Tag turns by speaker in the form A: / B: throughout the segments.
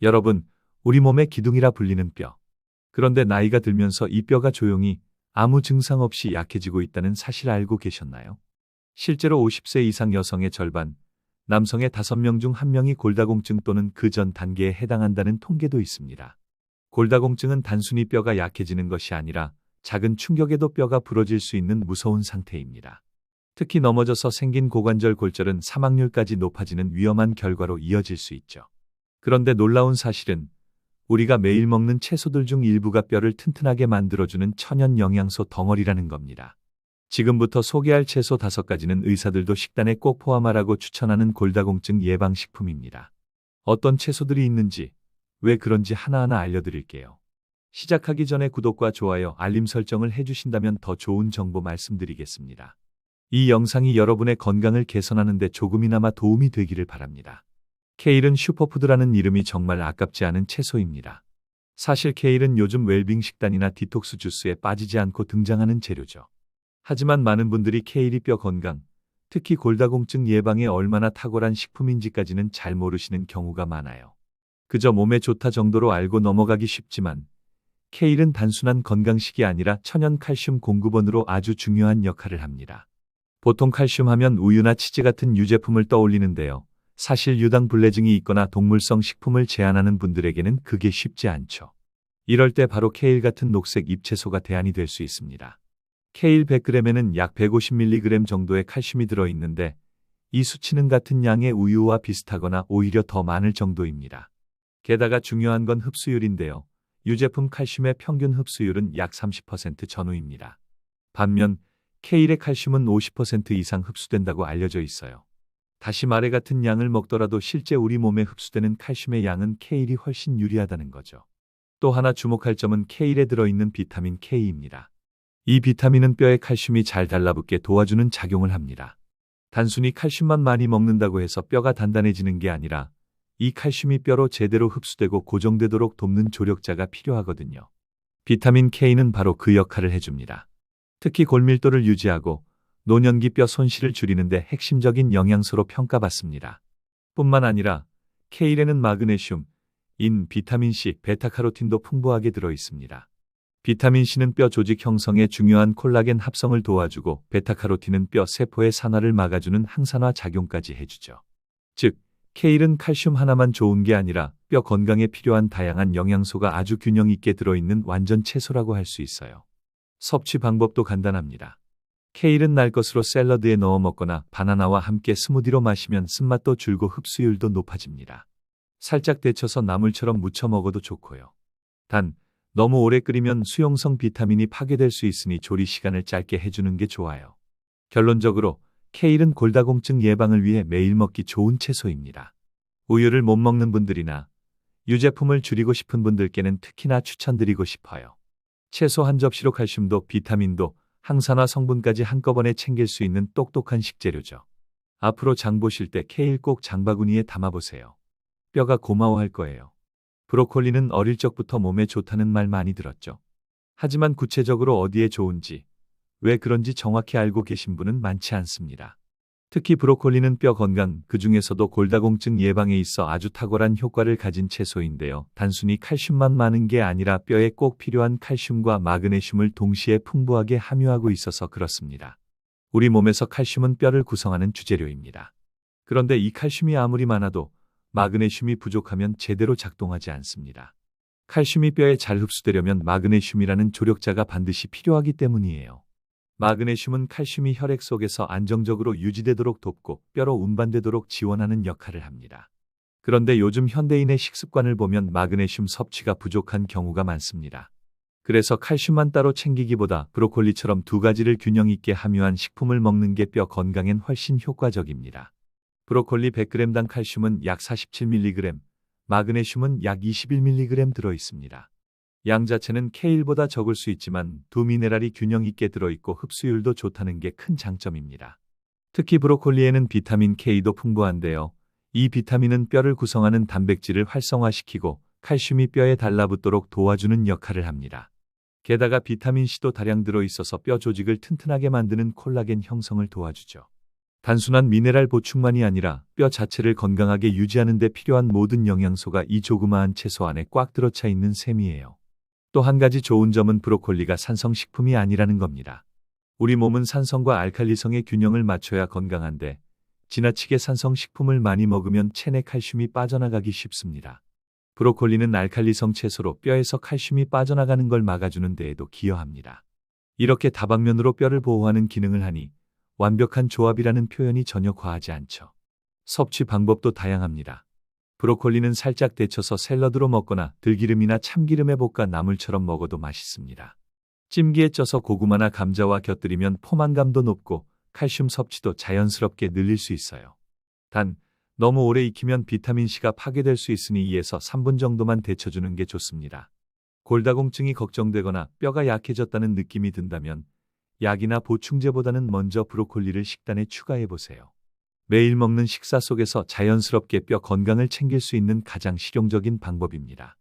A: 여러분, 우리 몸의 기둥이라 불리는 뼈. 그런데 나이가 들면서 이 뼈가 조용히 아무 증상 없이 약해지고 있다는 사실 알고 계셨나요? 실제로 50세 이상 여성의 절반, 남성의 5명 중 1명이 골다공증 또는 그 전 단계에 해당한다는 통계도 있습니다. 골다공증은 단순히 뼈가 약해지는 것이 아니라 작은 충격에도 뼈가 부러질 수 있는 무서운 상태입니다. 특히 넘어져서 생긴 고관절 골절은 사망률까지 높아지는 위험한 결과로 이어질 수 있죠. 그런데 놀라운 사실은 우리가 매일 먹는 채소들 중 일부가 뼈를 튼튼하게 만들어주는 천연 영양소 덩어리라는 겁니다. 지금부터 소개할 채소 5가지는 의사들도 식단에 꼭 포함하라고 추천하는 골다공증 예방식품입니다. 어떤 채소들이 있는지, 왜 그런지 하나하나 알려드릴게요. 시작하기 전에 구독과 좋아요, 알림 설정을 해주신다면 더 좋은 정보 말씀드리겠습니다. 이 영상이 여러분의 건강을 개선하는 데 조금이나마 도움이 되기를 바랍니다. 케일은 슈퍼푸드라는 이름이 정말 아깝지 않은 채소입니다. 사실 케일은 요즘 웰빙 식단이나 디톡스 주스에 빠지지 않고 등장하는 재료죠. 하지만 많은 분들이 케일이 뼈 건강, 특히 골다공증 예방에 얼마나 탁월한 식품인지까지는 잘 모르시는 경우가 많아요. 그저 몸에 좋다 정도로 알고 넘어가기 쉽지만 케일은 단순한 건강식이 아니라 천연 칼슘 공급원으로 아주 중요한 역할을 합니다. 보통 칼슘 하면 우유나 치즈 같은 유제품을 떠올리는데요. 사실 유당불내증이 있거나 동물성 식품을 제한하는 분들에게는 그게 쉽지 않죠. 이럴 때 바로 케일 같은 녹색 잎채소가 대안이 될 수 있습니다. 케일 100g에는 약 150mg 정도의 칼슘이 들어있는데 이 수치는 같은 양의 우유와 비슷하거나 오히려 더 많을 정도입니다. 게다가 중요한 건 흡수율인데요. 유제품 칼슘의 평균 흡수율은 약 30% 전후입니다. 반면 케일의 칼슘은 50% 이상 흡수된다고 알려져 있어요. 다시 말해 같은 양을 먹더라도 실제 우리 몸에 흡수되는 칼슘의 양은 케일이 훨씬 유리하다는 거죠. 또 하나 주목할 점은 케일에 들어있는 비타민 K입니다. 이 비타민은 뼈에 칼슘이 잘 달라붙게 도와주는 작용을 합니다. 단순히 칼슘만 많이 먹는다고 해서 뼈가 단단해지는 게 아니라 이 칼슘이 뼈로 제대로 흡수되고 고정되도록 돕는 조력자가 필요하거든요. 비타민 K는 바로 그 역할을 해줍니다. 특히 골밀도를 유지하고 노년기 뼈 손실을 줄이는데 핵심적인 영양소로 평가받습니다. 뿐만 아니라 케일에는 마그네슘, 인, 비타민C, 베타카로틴도 풍부하게 들어있습니다. 비타민C는 뼈 조직 형성에 중요한 콜라겐 합성을 도와주고 베타카로틴은 뼈 세포의 산화를 막아주는 항산화 작용까지 해주죠. 즉, 케일은 칼슘 하나만 좋은 게 아니라 뼈 건강에 필요한 다양한 영양소가 아주 균형 있게 들어있는 완전 채소라고 할 수 있어요. 섭취 방법도 간단합니다. 케일은 날 것으로 샐러드에 넣어 먹거나 바나나와 함께 스무디로 마시면 쓴맛도 줄고 흡수율도 높아집니다. 살짝 데쳐서 나물처럼 무쳐 먹어도 좋고요. 단, 너무 오래 끓이면 수용성 비타민이 파괴될 수 있으니 조리 시간을 짧게 해주는 게 좋아요. 결론적으로 케일은 골다공증 예방을 위해 매일 먹기 좋은 채소입니다. 우유를 못 먹는 분들이나 유제품을 줄이고 싶은 분들께는 특히나 추천드리고 싶어요. 채소 한 접시로 칼슘도 비타민도 항산화 성분까지 한꺼번에 챙길 수 있는 똑똑한 식재료죠. 앞으로 장 보실 때 케일 꼭 장바구니에 담아보세요. 뼈가 고마워할 거예요. 브로콜리는 어릴 적부터 몸에 좋다는 말 많이 들었죠. 하지만 구체적으로 어디에 좋은지, 왜 그런지 정확히 알고 계신 분은 많지 않습니다. 특히 브로콜리는 뼈 건강, 그 중에서도 골다공증 예방에 있어 아주 탁월한 효과를 가진 채소인데요. 단순히 칼슘만 많은 게 아니라 뼈에 꼭 필요한 칼슘과 마그네슘을 동시에 풍부하게 함유하고 있어서 그렇습니다. 우리 몸에서 칼슘은 뼈를 구성하는 주재료입니다. 그런데 이 칼슘이 아무리 많아도 마그네슘이 부족하면 제대로 작동하지 않습니다. 칼슘이 뼈에 잘 흡수되려면 마그네슘이라는 조력자가 반드시 필요하기 때문이에요. 마그네슘은 칼슘이 혈액 속에서 안정적으로 유지되도록 돕고 뼈로 운반되도록 지원하는 역할을 합니다. 그런데 요즘 현대인의 식습관을 보면 마그네슘 섭취가 부족한 경우가 많습니다. 그래서 칼슘만 따로 챙기기보다 브로콜리처럼 2가지를 균형 있게 함유한 식품을 먹는 게 뼈 건강엔 훨씬 효과적입니다. 브로콜리 100g당 칼슘은 약 47mg, 마그네슘은 약 21mg 들어있습니다. 양 자체는 케일보다 적을 수 있지만 두 미네랄이 균형 있게 들어있고 흡수율도 좋다는 게 큰 장점입니다. 특히 브로콜리에는 비타민 K도 풍부한데요. 이 비타민은 뼈를 구성하는 단백질을 활성화시키고 칼슘이 뼈에 달라붙도록 도와주는 역할을 합니다. 게다가 비타민 C도 다량 들어있어서 뼈 조직을 튼튼하게 만드는 콜라겐 형성을 도와주죠. 단순한 미네랄 보충만이 아니라 뼈 자체를 건강하게 유지하는 데 필요한 모든 영양소가 이 조그마한 채소 안에 꽉 들어차 있는 셈이에요. 또 한 가지 좋은 점은 브로콜리가 산성식품이 아니라는 겁니다. 우리 몸은 산성과 알칼리성의 균형을 맞춰야 건강한데 지나치게 산성식품을 많이 먹으면 체내 칼슘이 빠져나가기 쉽습니다. 브로콜리는 알칼리성 채소로 뼈에서 칼슘이 빠져나가는 걸 막아주는 데에도 기여합니다. 이렇게 다방면으로 뼈를 보호하는 기능을 하니 완벽한 조합이라는 표현이 전혀 과하지 않죠. 섭취 방법도 다양합니다. 브로콜리는 살짝 데쳐서 샐러드로 먹거나 들기름이나 참기름에 볶아 나물처럼 먹어도 맛있습니다. 찜기에 쪄서 고구마나 감자와 곁들이면 포만감도 높고 칼슘 섭취도 자연스럽게 늘릴 수 있어요. 단, 너무 오래 익히면 비타민C가 파괴될 수 있으니 2에서 3분 정도만 데쳐주는 게 좋습니다. 골다공증이 걱정되거나 뼈가 약해졌다는 느낌이 든다면 약이나 보충제보다는 먼저 브로콜리를 식단에 추가해보세요. 매일 먹는 식사 속에서 자연스럽게 뼈 건강을 챙길 수 있는 가장 실용적인 방법입니다.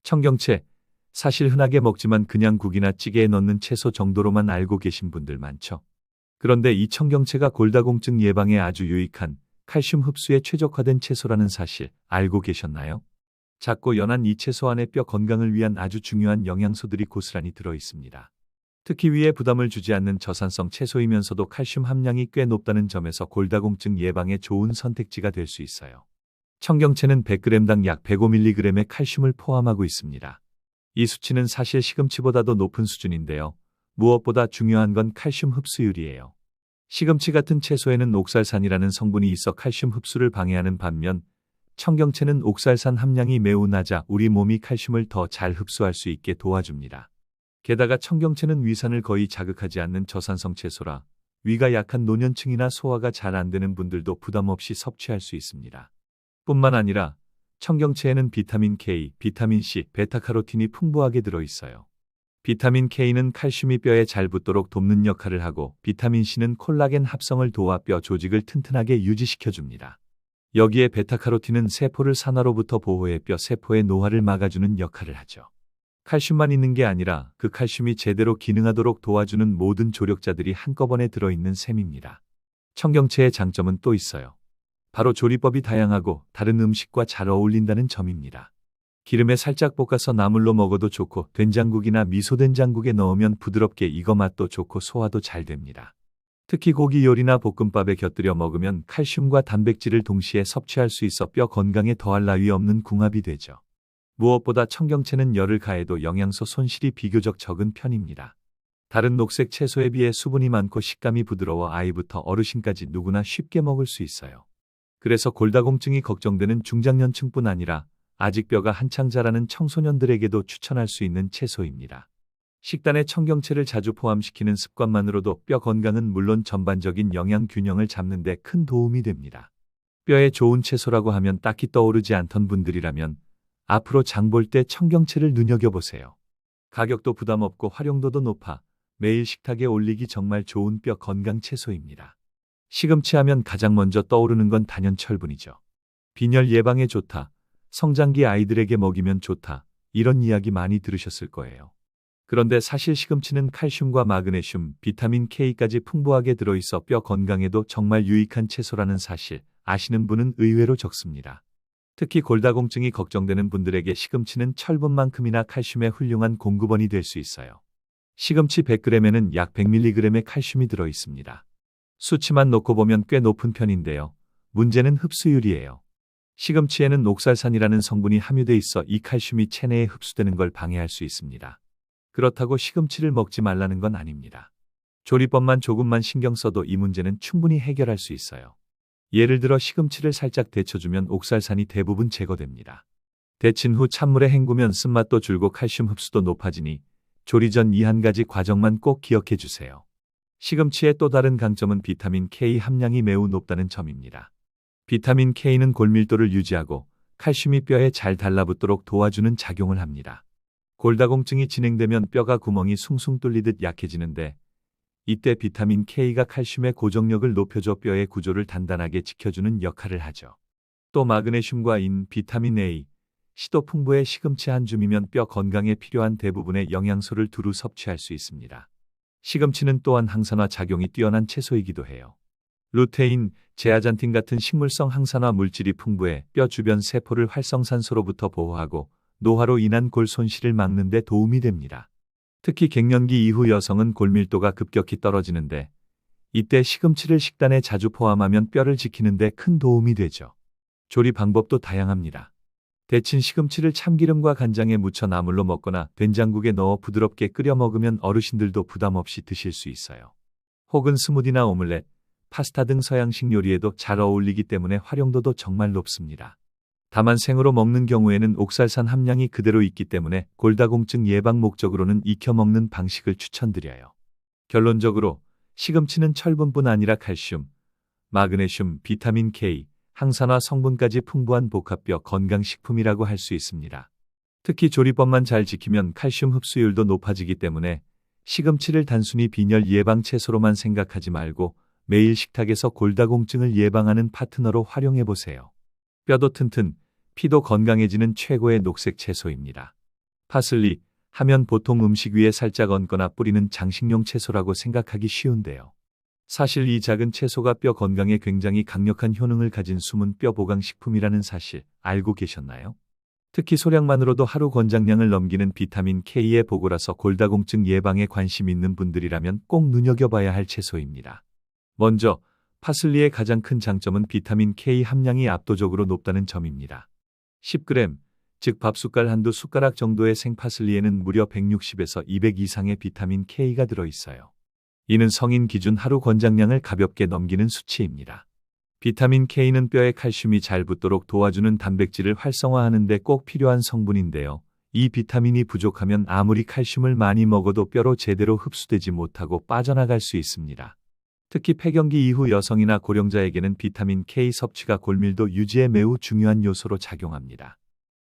A: 청경채, 사실 흔하게 먹지만 그냥 국이나 찌개에 넣는 채소 정도로만 알고 계신 분들 많죠. 그런데 이 청경채가 골다공증 예방에 아주 유익한 칼슘 흡수에 최적화된 채소라는 사실 알고 계셨나요? 작고 연한 이 채소 안에 뼈 건강을 위한 아주 중요한 영양소들이 고스란히 들어 있습니다. 특히 위에 부담을 주지 않는 저산성 채소이면서도 칼슘 함량이 꽤 높다는 점에서 골다공증 예방에 좋은 선택지가 될 수 있어요. 청경채는 100g당 약 105mg의 칼슘을 포함하고 있습니다. 이 수치는 사실 시금치보다도 높은 수준인데요. 무엇보다 중요한 건 칼슘 흡수율이에요. 시금치 같은 채소에는 옥살산이라는 성분이 있어 칼슘 흡수를 방해하는 반면 청경채는 옥살산 함량이 매우 낮아 우리 몸이 칼슘을 더 잘 흡수할 수 있게 도와줍니다. 게다가 청경채는 위산을 거의 자극하지 않는 저산성 채소라 위가 약한 노년층이나 소화가 잘 안 되는 분들도 부담 없이 섭취할 수 있습니다. 뿐만 아니라 청경채에는 비타민 K, 비타민 C, 베타카로틴이 풍부하게 들어있어요. 비타민 K는 칼슘이 뼈에 잘 붙도록 돕는 역할을 하고 비타민 C는 콜라겐 합성을 도와 뼈 조직을 튼튼하게 유지시켜줍니다. 여기에 베타카로틴은 세포를 산화로부터 보호해 뼈 세포의 노화를 막아주는 역할을 하죠. 칼슘만 있는 게 아니라 그 칼슘이 제대로 기능하도록 도와주는 모든 조력자들이 한꺼번에 들어있는 셈입니다. 청경채의 장점은 또 있어요. 바로 조리법이 다양하고 다른 음식과 잘 어울린다는 점입니다. 기름에 살짝 볶아서 나물로 먹어도 좋고 된장국이나 미소된장국에 넣으면 부드럽게 익어 맛도 좋고 소화도 잘 됩니다. 특히 고기 요리나 볶음밥에 곁들여 먹으면 칼슘과 단백질을 동시에 섭취할 수 있어 뼈 건강에 더할 나위 없는 궁합이 되죠. 무엇보다 청경채는 열을 가해도 영양소 손실이 비교적 적은 편입니다. 다른 녹색 채소에 비해 수분이 많고 식감이 부드러워 아이부터 어르신까지 누구나 쉽게 먹을 수 있어요. 그래서 골다공증이 걱정되는 중장년층뿐 아니라 아직 뼈가 한창 자라는 청소년들에게도 추천할 수 있는 채소입니다. 식단에 청경채를 자주 포함시키는 습관만으로도 뼈 건강은 물론 전반적인 영양 균형을 잡는 데 큰 도움이 됩니다. 뼈에 좋은 채소라고 하면 딱히 떠오르지 않던 분들이라면 앞으로 장 볼 때 청경채를 눈여겨보세요. 가격도 부담 없고 활용도도 높아 매일 식탁에 올리기 정말 좋은 뼈 건강 채소입니다. 시금치 하면 가장 먼저 떠오르는 건 단연 철분이죠. 빈혈 예방에 좋다, 성장기 아이들에게 먹이면 좋다, 이런 이야기 많이 들으셨을 거예요. 그런데 사실 시금치는 칼슘과 마그네슘, 비타민 K까지 풍부하게 들어있어 뼈 건강에도 정말 유익한 채소라는 사실 아시는 분은 의외로 적습니다. 특히 골다공증이 걱정되는 분들에게 시금치는 철분만큼이나 칼슘의 훌륭한 공급원이 될 수 있어요. 시금치 100g에는 약 100mg의 칼슘이 들어있습니다. 수치만 놓고 보면 꽤 높은 편인데요. 문제는 흡수율이에요. 시금치에는 옥살산이라는 성분이 함유돼 있어 이 칼슘이 체내에 흡수되는 걸 방해할 수 있습니다. 그렇다고 시금치를 먹지 말라는 건 아닙니다. 조리법만 조금만 신경 써도 이 문제는 충분히 해결할 수 있어요. 예를 들어 시금치를 살짝 데쳐주면 옥살산이 대부분 제거됩니다. 데친 후 찬물에 헹구면 쓴맛도 줄고 칼슘 흡수도 높아지니 조리 전 이 한 가지 과정만 꼭 기억해 주세요. 시금치의 또 다른 강점은 비타민 K 함량이 매우 높다는 점입니다. 비타민 K는 골밀도를 유지하고 칼슘이 뼈에 잘 달라붙도록 도와주는 작용을 합니다. 골다공증이 진행되면 뼈가 구멍이 숭숭 뚫리듯 약해지는데 이때 비타민 K가 칼슘의 고정력을 높여줘 뼈의 구조를 단단하게 지켜주는 역할을 하죠. 또 마그네슘과 인, 비타민 A, C도 풍부해 시금치 한 줌이면 뼈 건강에 필요한 대부분의 영양소를 두루 섭취할 수 있습니다. 시금치는 또한 항산화 작용이 뛰어난 채소이기도 해요. 루테인, 제아잔틴 같은 식물성 항산화 물질이 풍부해 뼈 주변 세포를 활성산소로부터 보호하고 노화로 인한 골 손실을 막는 데 도움이 됩니다. 특히 갱년기 이후 여성은 골밀도가 급격히 떨어지는데 이때 시금치를 식단에 자주 포함하면 뼈를 지키는 데 큰 도움이 되죠. 조리 방법도 다양합니다. 데친 시금치를 참기름과 간장에 묻혀 나물로 먹거나 된장국에 넣어 부드럽게 끓여 먹으면 어르신들도 부담 없이 드실 수 있어요. 혹은 스무디나 오믈렛, 파스타 등 서양식 요리에도 잘 어울리기 때문에 활용도도 정말 높습니다. 다만 생으로 먹는 경우에는 옥살산 함량이 그대로 있기 때문에 골다공증 예방 목적으로는 익혀 먹는 방식을 추천드려요. 결론적으로 시금치는 철분뿐 아니라 칼슘, 마그네슘, 비타민 K, 항산화 성분까지 풍부한 복합뼈 건강식품이라고 할 수 있습니다. 특히 조리법만 잘 지키면 칼슘 흡수율도 높아지기 때문에 시금치를 단순히 빈혈 예방 채소로만 생각하지 말고 매일 식탁에서 골다공증을 예방하는 파트너로 활용해 보세요. 뼈도 튼튼, 피도 건강해지는 최고의 녹색 채소입니다. 파슬리 하면 보통 음식 위에 살짝 얹거나 뿌리는 장식용 채소라고 생각하기 쉬운데요. 사실 이 작은 채소가 뼈 건강에 굉장히 강력한 효능을 가진 숨은 뼈 보강 식품이라는 사실 알고 계셨나요? 특히 소량만으로도 하루 권장량을 넘기는 비타민 K의 보고라서 골다공증 예방에 관심 있는 분들이라면 꼭 눈여겨봐야 할 채소입니다. 먼저 파슬리의 가장 큰 장점은 비타민 K 함량이 압도적으로 높다는 점입니다. 10g, 즉 밥숟갈 한두 숟가락 정도의 생파슬리에는 무려 160에서 200 이상의 비타민 K가 들어있어요. 이는 성인 기준 하루 권장량을 가볍게 넘기는 수치입니다. 비타민 K는 뼈에 칼슘이 잘 붙도록 도와주는 단백질을 활성화하는 데 꼭 필요한 성분인데요. 이 비타민이 부족하면 아무리 칼슘을 많이 먹어도 뼈로 제대로 흡수되지 못하고 빠져나갈 수 있습니다. 특히 폐경기 이후 여성이나 고령자에게는 비타민 K 섭취가 골밀도 유지에 매우 중요한 요소로 작용합니다.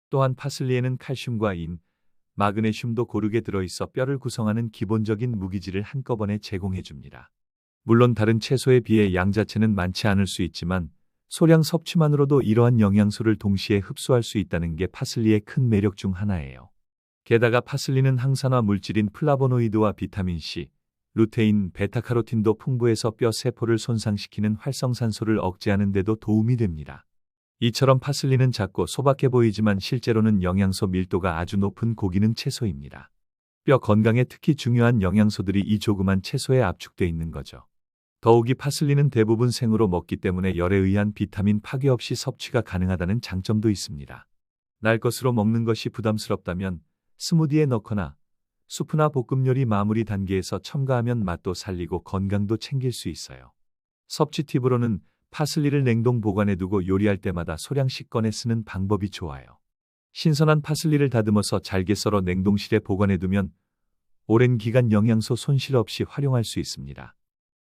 A: 또한 파슬리에는 칼슘과 인, 마그네슘도 고르게 들어있어 뼈를 구성하는 기본적인 무기질을 한꺼번에 제공해줍니다. 물론 다른 채소에 비해 양 자체는 많지 않을 수 있지만 소량 섭취만으로도 이러한 영양소를 동시에 흡수할 수 있다는 게 파슬리의 큰 매력 중 하나예요. 게다가 파슬리는 항산화 물질인 플라보노이드와 비타민 C, 루테인, 베타카로틴도 풍부해서 뼈 세포를 손상시키는 활성산소를 억제하는 데도 도움이 됩니다. 이처럼 파슬리는 작고 소박해 보이지만 실제로는 영양소 밀도가 아주 높은 고기능 채소입니다. 뼈 건강에 특히 중요한 영양소들이 이 조그만 채소에 압축돼 있는 거죠. 더욱이 파슬리는 대부분 생으로 먹기 때문에 열에 의한 비타민 파괴 없이 섭취가 가능하다는 장점도 있습니다. 날 것으로 먹는 것이 부담스럽다면 스무디에 넣거나 수프나 볶음 요리 마무리 단계에서 첨가하면 맛도 살리고 건강도 챙길 수 있어요. 섭취 팁으로는 파슬리를 냉동 보관해두고 요리할 때마다 소량씩 꺼내 쓰는 방법이 좋아요. 신선한 파슬리를 다듬어서 잘게 썰어 냉동실에 보관해두면 오랜 기간 영양소 손실 없이 활용할 수 있습니다.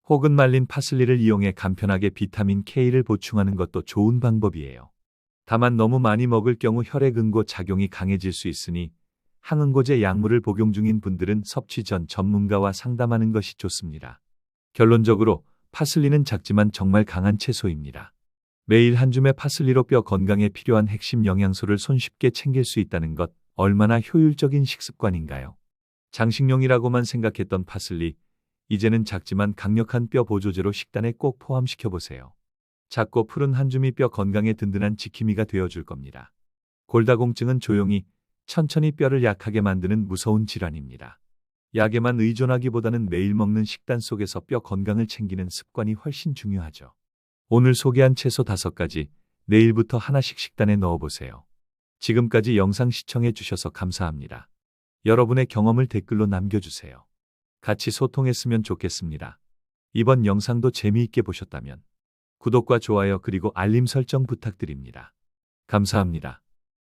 A: 혹은 말린 파슬리를 이용해 간편하게 비타민 K를 보충하는 것도 좋은 방법이에요. 다만 너무 많이 먹을 경우 혈액응고 작용이 강해질 수 있으니 항응고제 약물을 복용 중인 분들은 섭취 전 전문가와 상담하는 것이 좋습니다. 결론적으로 파슬리는 작지만 정말 강한 채소입니다. 매일 한 줌의 파슬리로 뼈 건강에 필요한 핵심 영양소를 손쉽게 챙길 수 있다는 것, 얼마나 효율적인 식습관인가요? 장식용이라고만 생각했던 파슬리, 이제는 작지만 강력한 뼈 보조제로 식단에 꼭 포함시켜 보세요. 작고 푸른 한 줌이 뼈 건강에 든든한 지킴이가 되어줄 겁니다. 골다공증은 조용히, 천천히 뼈를 약하게 만드는 무서운 질환입니다. 약에만 의존하기보다는 매일 먹는 식단 속에서 뼈 건강을 챙기는 습관이 훨씬 중요하죠. 오늘 소개한 채소 5가지, 내일부터 하나씩 식단에 넣어보세요. 지금까지 영상 시청해 주셔서 감사합니다. 여러분의 경험을 댓글로 남겨주세요. 같이 소통했으면 좋겠습니다. 이번 영상도 재미있게 보셨다면 구독과 좋아요 그리고 알림 설정 부탁드립니다. 감사합니다.